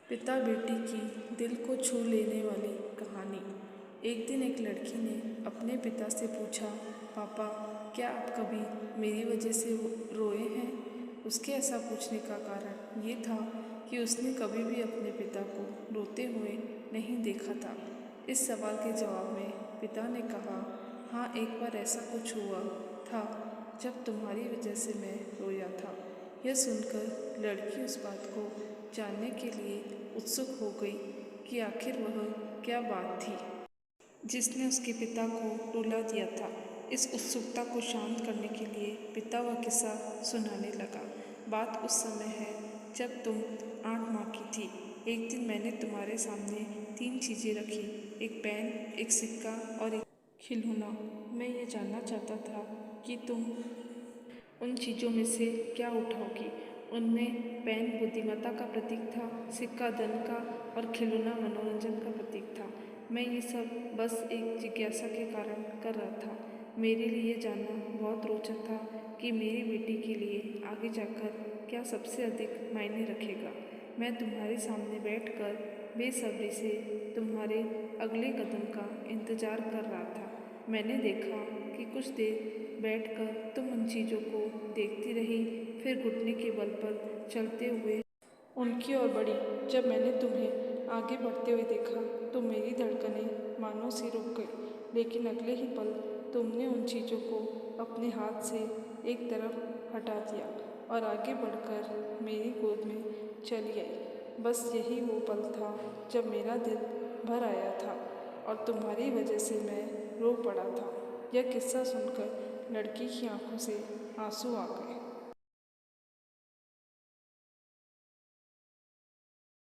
पिता बेटी की दिल को छू लेने वाली कहानी। एक दिन एक लड़की ने अपने पिता से पूछा, पापा, क्या आप कभी मेरी वजह से रोए हैं? उसके ऐसा पूछने का कारण ये था कि उसने कभी भी अपने पिता को रोते हुए नहीं देखा था। इस सवाल के जवाब में पिता ने कहा, हाँ, एक बार ऐसा कुछ हुआ था जब तुम्हारी वजह से मैं रोया था। यह सुनकर लड़की उस बात को जानने के लिए उत्सुक हो गई कि आखिर वह क्या बात थी जिसने उसके पिता को रुला दिया था। इस उत्सुकता को शांत करने के लिए पिता वह किस्सा सुनाने लगा। बात उस समय है जब तुम 8 माह की थी। एक दिन मैंने तुम्हारे सामने 3 चीज़ें रखी, एक पेन, एक सिक्का और एक खिलौना। मैं ये जानना चाहता था कि तुम उन चीज़ों में से क्या उठाओगी। उनमें पेन बुद्धिमत्ता का प्रतीक था, सिक्का धन का और खिलौना मनोरंजन का प्रतीक था। मैं ये सब बस एक जिज्ञासा के कारण कर रहा था। मेरे लिए जानना बहुत रोचक था कि मेरी बेटी के लिए आगे जाकर क्या सबसे अधिक मायने रखेगा। मैं तुम्हारे सामने बैठकर बेसब्री से तुम्हारे अगले कदम का इंतज़ार कर रहा था। मैंने देखा कि कुछ देर बैठकर तुम उन चीज़ों को देखती रही, फिर घुटने के बल पर चलते हुए उनकी ओर बढ़ी। जब मैंने तुम्हें आगे बढ़ते हुए देखा तो मेरी धड़कनें मानो सी रुक गई, लेकिन अगले ही पल तुमने उन चीज़ों को अपने हाथ से एक तरफ हटा दिया और आगे बढ़कर मेरी गोद में चली आई। बस यही वो पल था जब मेरा दिल भर आया था और तुम्हारी वजह से मैं रो पड़ा था। यह किस्सा सुनकर लड़की की आंखों से आंसू आ गए।